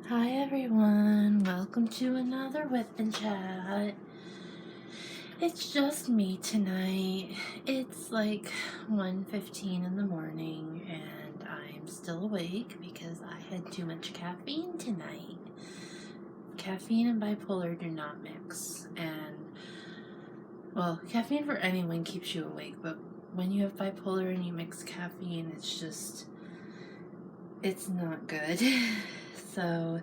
Hi everyone, welcome to another Whip and Chat. It's just me tonight. It's like 1:15 in the morning and I'm still awake because I had too much caffeine tonight. Caffeine and bipolar do not mix, and well, caffeine for anyone keeps you awake, but when you have bipolar and you mix caffeine, it's not good. So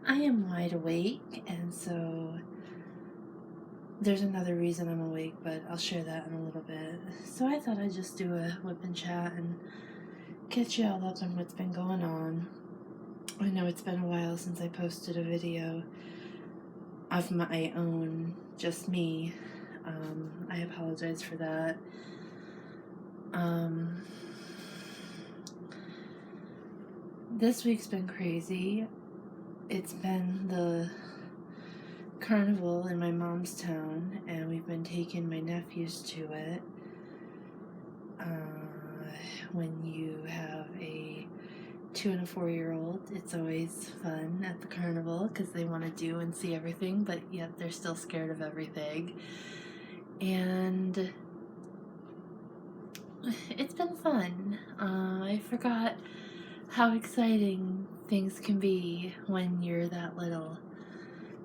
I am wide awake, and so there's another reason I'm awake, but I'll share that in a little bit. So I thought I'd just do a whip and chat and catch you all up on what's been going on. I know it's been a while since I posted a video of my own, just me. I apologize for that. This week's been crazy. It's been the carnival in my mom's town, and we've been taking my nephews to it. When you have a 2 and a 4-year-old, it's always fun at the carnival because they want to do and see everything, but yet they're still scared of everything. And it's been fun. I forgot how exciting things can be when you're that little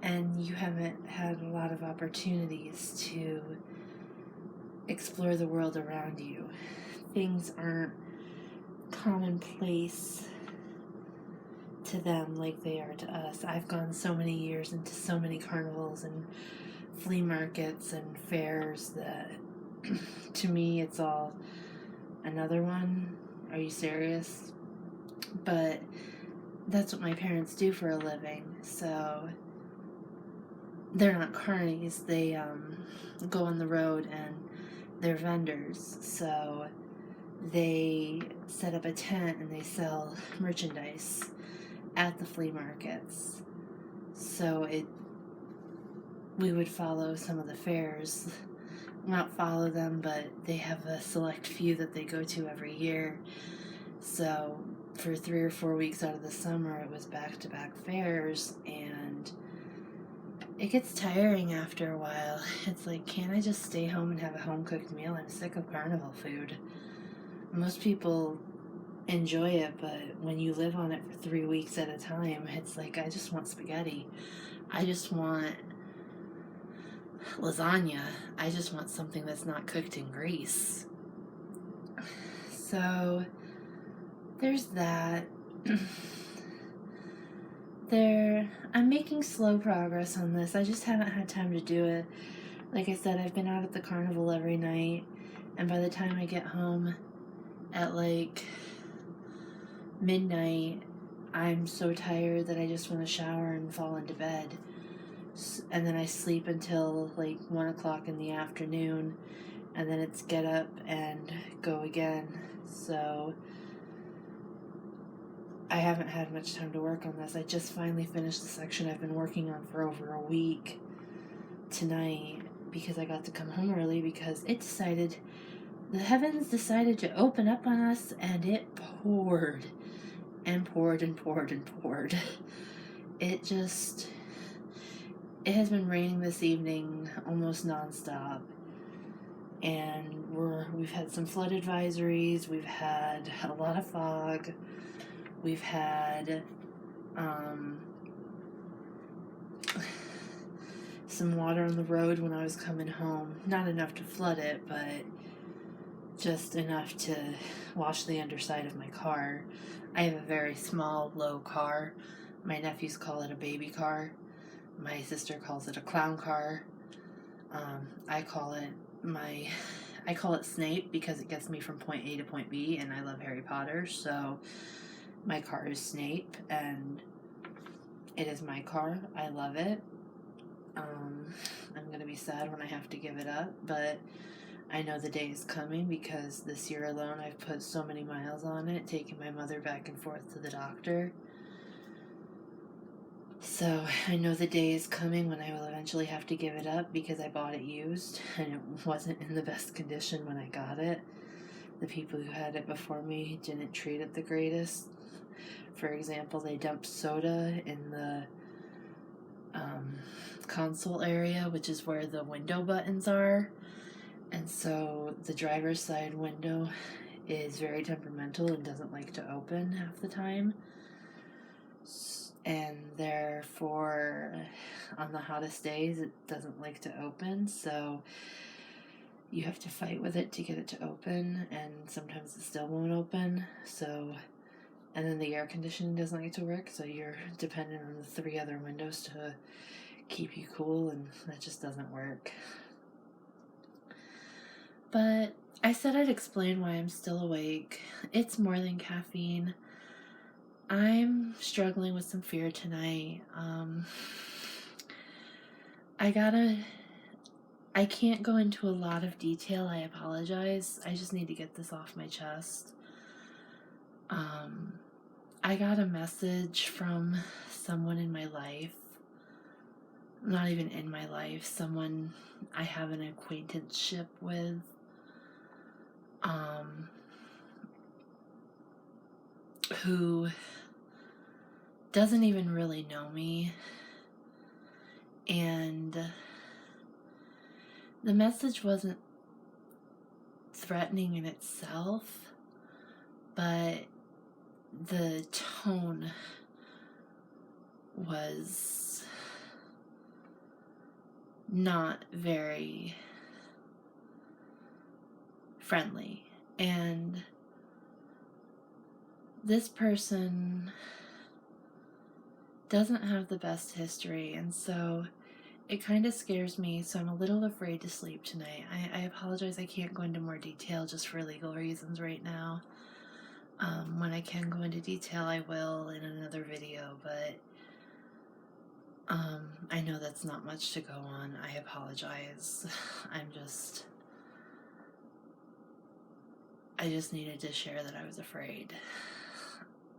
and you haven't had a lot of opportunities to explore the world around you. Things aren't commonplace to them like they are to us. I've gone so many years into so many carnivals and flea markets and fairs that to me it's all another one. Are you serious? But that's what my parents do for a living, so they're not carnies. They go on the road and they're vendors, so they set up a tent and they sell merchandise at the flea markets. So we would follow some of the fairs, not follow them, but they have a select few that they go to every year. So for 3 or 4 weeks out of the summer, it was back-to-back fairs, and it gets tiring after a while. It's like, can't I just stay home and have a home-cooked meal? I'm sick of carnival food. Most people enjoy it, but when you live on it for 3 weeks at a time, it's like, I just want spaghetti. I just want lasagna. I just want something that's not cooked in grease. So there's that. I'm making slow progress on this. I just haven't had time to do it. Like I said, I've been out at the carnival every night, and by the time I get home at like midnight, I'm so tired that I just want to shower and fall into bed. And then I sleep until like 1 o'clock in the afternoon, and then it's get up and go again. So I haven't had much time to work on this. I just finally finished the section I've been working on for over a week tonight because I got to come home early because the heavens decided to open up on us, and it poured and poured and poured and poured. It has been raining this evening almost nonstop, and we've had some flood advisories, we've had a lot of fog, we've had some water on the road when I was coming home. Not enough to flood it, but just enough to wash the underside of my car. I have a very small, low car. My nephews call it a baby car. My sister calls it a clown car. I call it Snape because it gets me from point A to point B, and I love Harry Potter, so my car is Snape, and it is my car. I love it. I'm gonna be sad when I have to give it up, but I know the day is coming because this year alone I've put so many miles on it, taking my mother back and forth to the doctor. So I know the day is coming when I will eventually have to give it up because I bought it used and it wasn't in the best condition when I got it. The people who had it before me didn't treat it the greatest. For example, they dumped soda in the console area, which is where the window buttons are. And so the driver's side window is very temperamental and doesn't like to open half the time. And therefore, on the hottest days, it doesn't like to open. So you have to fight with it to get it to open, and sometimes it still won't open. So, and then the air conditioning doesn't like to work, so you're dependent on the 3 other windows to keep you cool, and that just doesn't work. But I said I'd explain why I'm still awake. It's more than caffeine. I'm struggling with some fear tonight. I can't go into a lot of detail. I apologize. I just need to get this off my chest. I got a message from someone in my life. Not even in my life. Someone I have an acquaintanceship with. Who doesn't even really know me. And the message wasn't threatening in itself, but the tone was not very friendly. And this person doesn't have the best history, and so it kind of scares me, so I'm a little afraid to sleep tonight. I apologize, I can't go into more detail just for legal reasons right now. When I can go into detail, I will in another video, but I know that's not much to go on. I apologize. I just needed to share that I was afraid.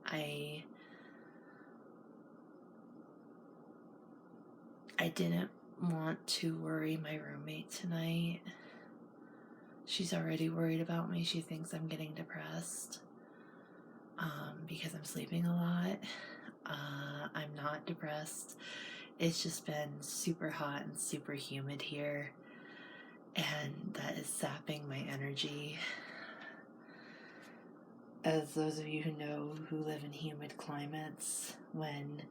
I didn't want to worry my roommate tonight. She's already worried about me. She thinks I'm getting depressed because I'm sleeping a lot. I'm not depressed. It's just been super hot and super humid here, and that is sapping my energy. As those of you who know who live in humid climates, when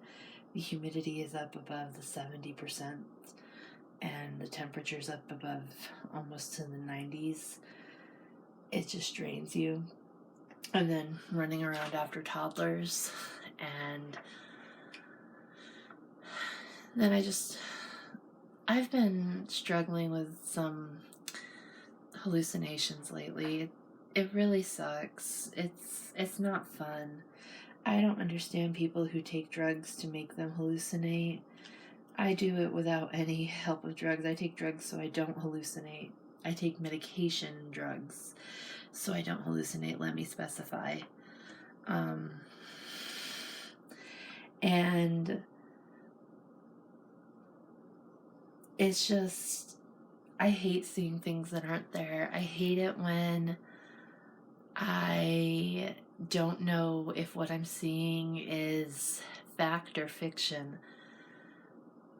the humidity is up above the 70% and the temperature's up above almost to the 90s, it just drains you. And then running around after toddlers, and then I've been struggling with some hallucinations lately. It really sucks. It's not fun. I don't understand people who take drugs to make them hallucinate. I do it without any help of drugs. I take drugs so I don't hallucinate. I take medication drugs so I don't hallucinate, let me specify. And it's just, I hate seeing things that aren't there. I hate it when I don't know if what I'm seeing is fact or fiction.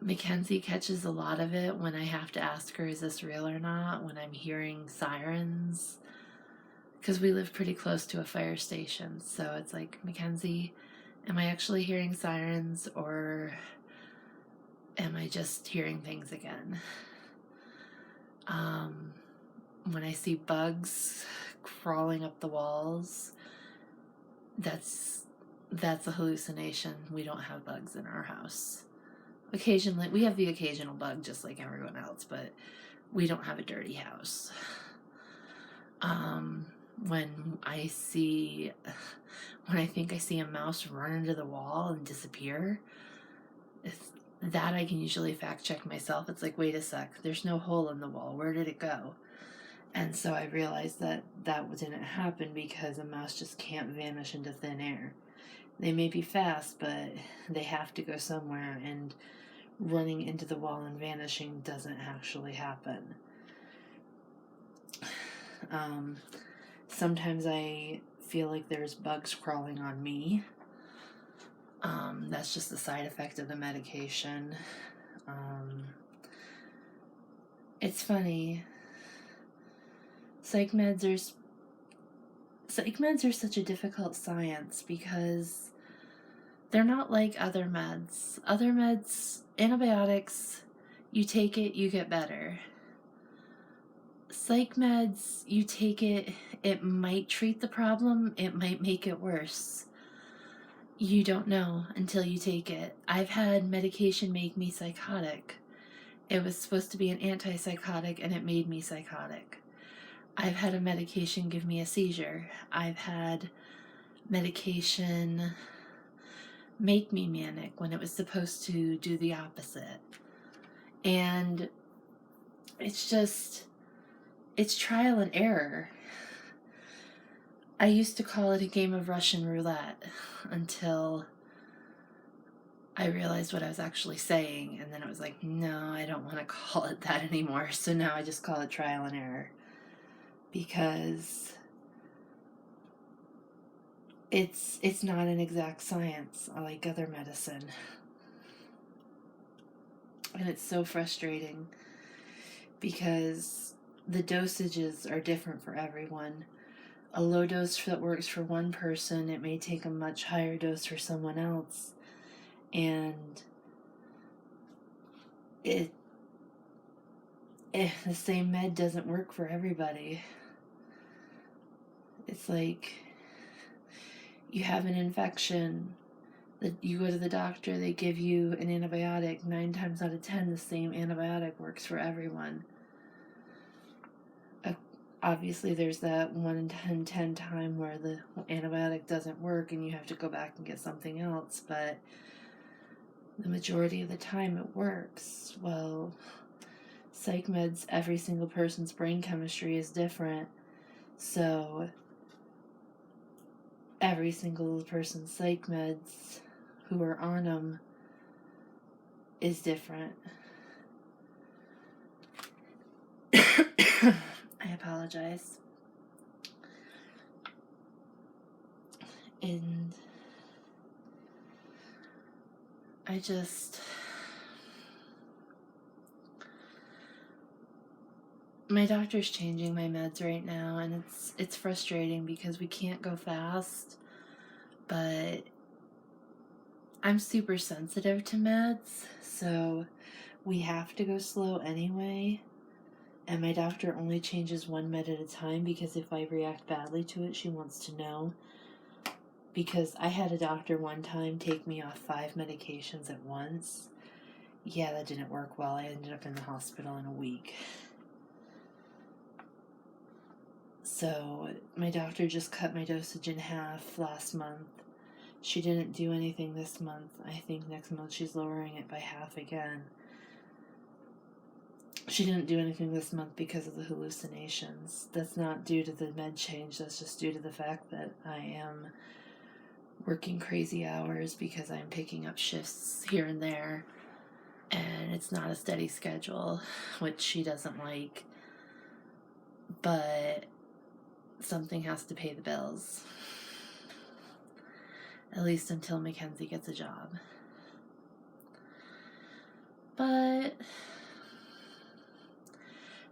Mackenzie catches a lot of it when I have to ask her, is this real or not, when I'm hearing sirens. Because we live pretty close to a fire station. So it's like, Mackenzie, am I actually hearing sirens, or am I just hearing things again? When I see bugs crawling up the walls, that's a hallucination. We don't have bugs in our house. Occasionally, we have the occasional bug just like everyone else, but we don't have a dirty house. When I think I see a mouse run into the wall and disappear, that I can usually fact check myself. It's like, wait a sec, there's no hole in the wall. Where did it go? And so I realized that didn't happen because a mouse just can't vanish into thin air. They may be fast, but they have to go somewhere, and running into the wall and vanishing doesn't actually happen. Sometimes I feel like there's bugs crawling on me. That's just the side effect of the medication. It's funny. Psych meds are such a difficult science because they're not like other meds. Other meds, antibiotics, you take it, you get better. Psych meds, you take it, it might treat the problem, it might make it worse. You don't know until you take it. I've had medication make me psychotic. It was supposed to be an antipsychotic and it made me psychotic. I've had a medication give me a seizure. I've had medication make me manic when it was supposed to do the opposite. And it's trial and error. I used to call it a game of Russian roulette until I realized what I was actually saying, and then it was like, no, I don't want to call it that anymore. So now I just call it trial and error, because it's not an exact science like other medicine. And it's so frustrating because the dosages are different for everyone. A low dose that works for one person, it may take a much higher dose for someone else. And the same med doesn't work for everybody. It's like you have an infection, you go to the doctor, they give you an antibiotic. 9 times out of 10, the same antibiotic works for everyone. Obviously, there's that 1 in 10 time where the antibiotic doesn't work and you have to go back and get something else, but the majority of the time it works. Well, psych meds, every single person's brain chemistry is different, so every single person's psych meds who are on them is different. I apologize. And my doctor's changing my meds right now, and it's frustrating because we can't go fast, but I'm super sensitive to meds, so we have to go slow anyway. And my doctor only changes one med at a time because if I react badly to it, she wants to know. Because I had a doctor one time take me off 5 medications at once. Yeah, that didn't work well. I ended up in the hospital in a week. So my doctor just cut my dosage in half last month. She didn't do anything this month. I think next month she's lowering it by half again. She didn't do anything this month because of the hallucinations. That's not due to the med change. That's just due to the fact that I am working crazy hours because I'm picking up shifts here and there. And it's not a steady schedule, which she doesn't like. But something has to pay the bills. At least until Mackenzie gets a job. But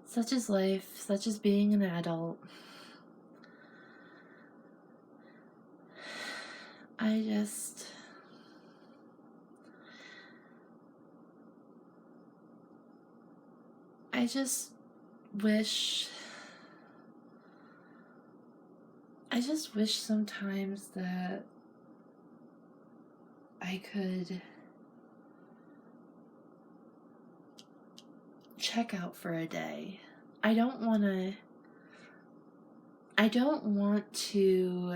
such is life, such is being an adult. I just wish sometimes that I could check out for a day. I don't want to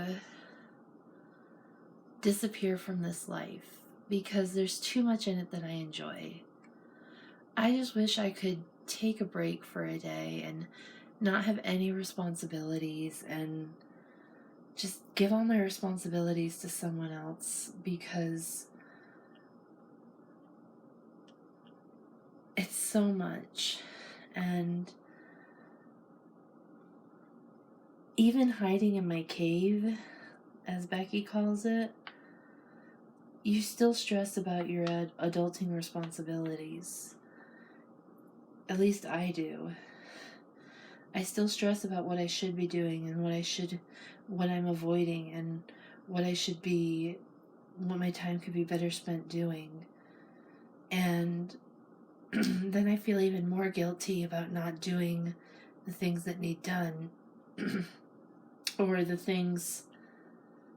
disappear from this life because there's too much in it that I enjoy. I just wish I could take a break for a day and not have any responsibilities and just give all my responsibilities to someone else, because it's so much. And even hiding in my cave, as Becky calls it, you still stress about your adulting responsibilities. At least I do. I still stress about what I should be doing and what I'm avoiding and what my time could be better spent doing. And then I feel even more guilty about not doing the things that need done or the things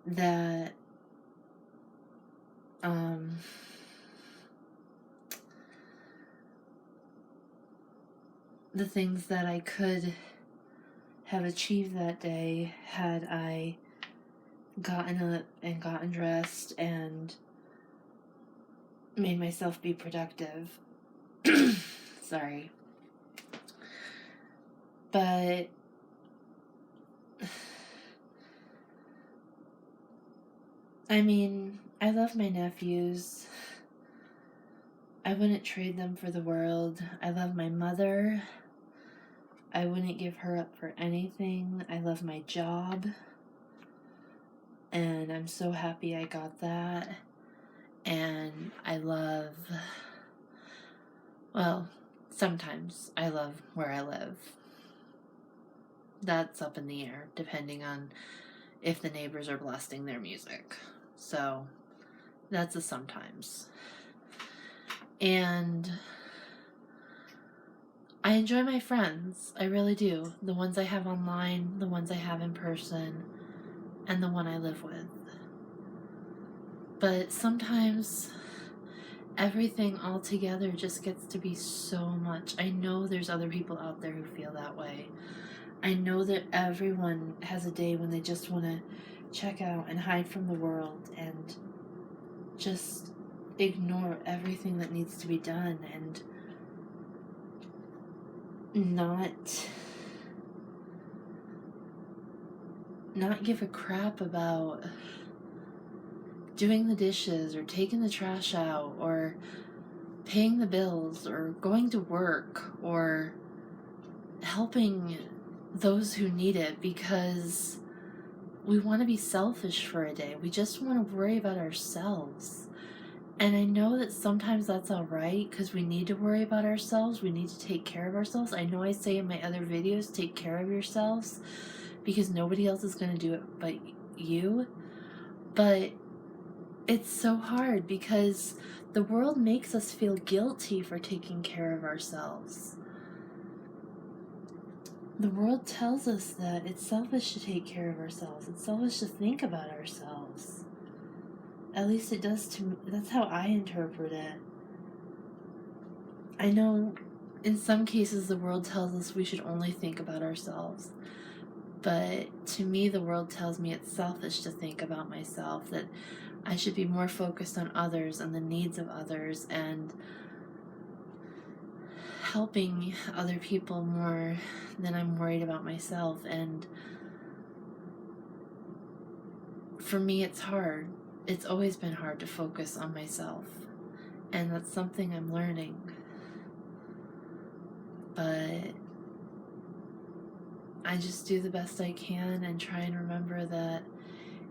that I could have achieved that day had I gotten up and gotten dressed and made myself be productive. Sorry. But I mean, I love my nephews. I wouldn't trade them for the world. I love my mother. I wouldn't give her up for anything. I love my job. And I'm so happy I got that. And sometimes I love where I live. That's up in the air, depending on if the neighbors are blasting their music. So, that's a sometimes. And I enjoy my friends. I really do. The ones I have online, the ones I have in person, and the one I live with. But sometimes everything all together just gets to be so much. I know there's other people out there who feel that way. I know that everyone has a day when they just want to check out and hide from the world and just ignore everything that needs to be done and not give a crap about doing the dishes or taking the trash out or paying the bills or going to work or helping those who need it, because we want to be selfish for a day. We just want to worry about ourselves. And I know that sometimes that's all right, because we need to worry about ourselves. We need to take care of ourselves. I know I say in my other videos, take care of yourselves, because nobody else is going to do it but you. But it's so hard because the world makes us feel guilty for taking care of ourselves. The world tells us that it's selfish to take care of ourselves. It's selfish to think about ourselves. At least it does to me. That's how I interpret it. I know in some cases the world tells us we should only think about ourselves. But to me, the world tells me it's selfish to think about myself, that I should be more focused on others and the needs of others and helping other people more than I'm worried about myself. And for me, it's hard. It's always been hard to focus on myself. And that's something I'm learning. But I just do the best I can and try and remember that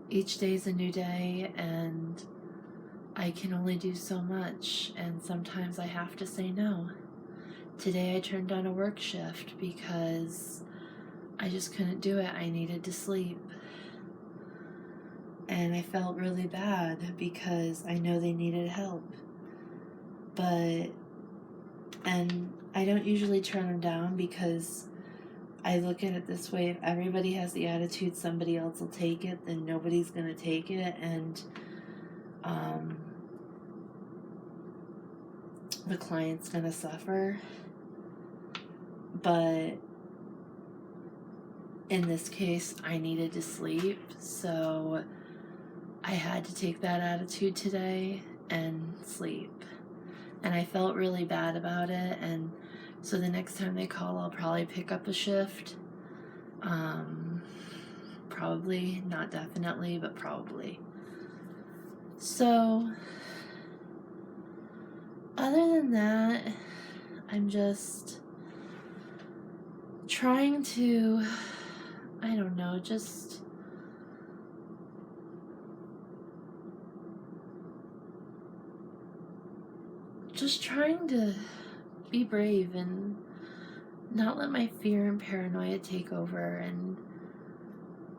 each day is a new day and I can only do so much, and sometimes I have to say no. Today I turned down a work shift because I just couldn't do it. I needed to sleep. And I felt really bad because I know they needed help. And I don't usually turn them down because I look at it this way: if everybody has the attitude somebody else will take it, then nobody's going to take it, and the client's going to suffer. But in this case, I needed to sleep, so I had to take that attitude today and sleep. And I felt really bad about it, and so the next time they call, I'll probably pick up a shift. Probably, not definitely, but probably. So, other than that, I'm just trying to, I don't know, just just trying to be brave and not let my fear and paranoia take over, and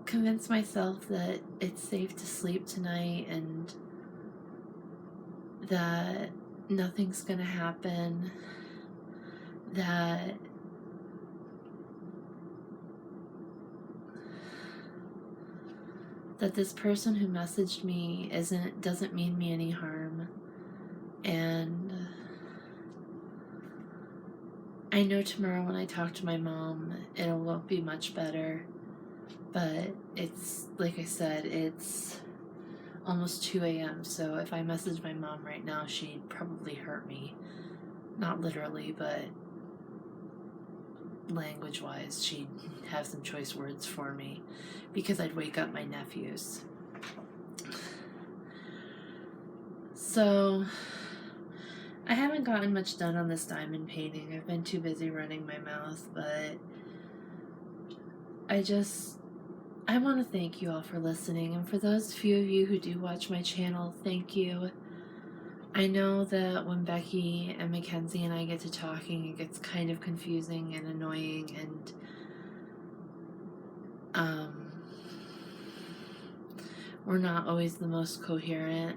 convince myself that it's safe to sleep tonight and that nothing's gonna happen, that this person who messaged me doesn't mean me any harm. And I know tomorrow when I talk to my mom, it won't be much better. But it's, like I said, it's almost 2 a.m. So if I message my mom right now, she'd probably hurt me. Not literally, but language-wise, she'd have some choice words for me because I'd wake up my nephews. So I haven't gotten much done on this diamond painting. I've been too busy running my mouth, but I want to thank you all for listening, and for those few of you who do watch my channel, thank you. I know that when Becky and Mackenzie and I get to talking, it gets kind of confusing and annoying, and we're not always the most coherent,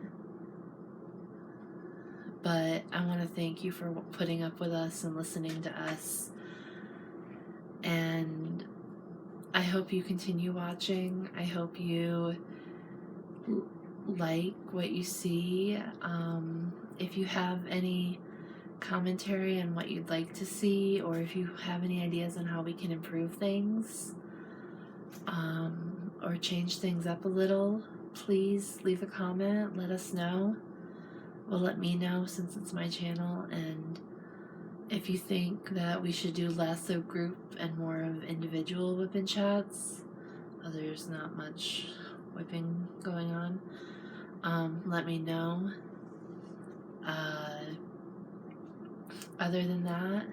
but I want to thank you for putting up with us and listening to us, and I hope you continue watching. I hope you like what you see. If you have any commentary on what you'd like to see, or if you have any ideas on how we can improve things, or change things up a little, please leave a comment, let us know. Well, let me know, since it's my channel. And if you think that we should do less of group and more of individual whipping chats, there's not much whipping going on, let me know. Other than that,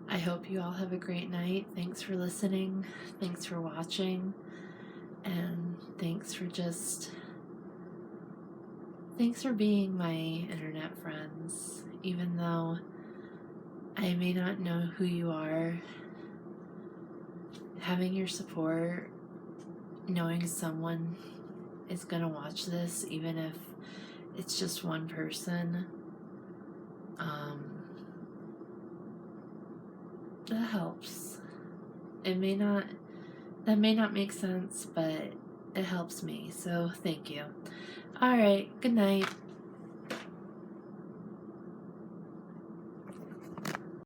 I hope you all have a great night. Thanks for listening, thanks for watching, and thanks for being my internet friends. Even though I may not know who you are, having your support, knowing someone is gonna watch this, even if it's just one person, that helps. That may not make sense, but it helps me, so thank you. Alright, good night.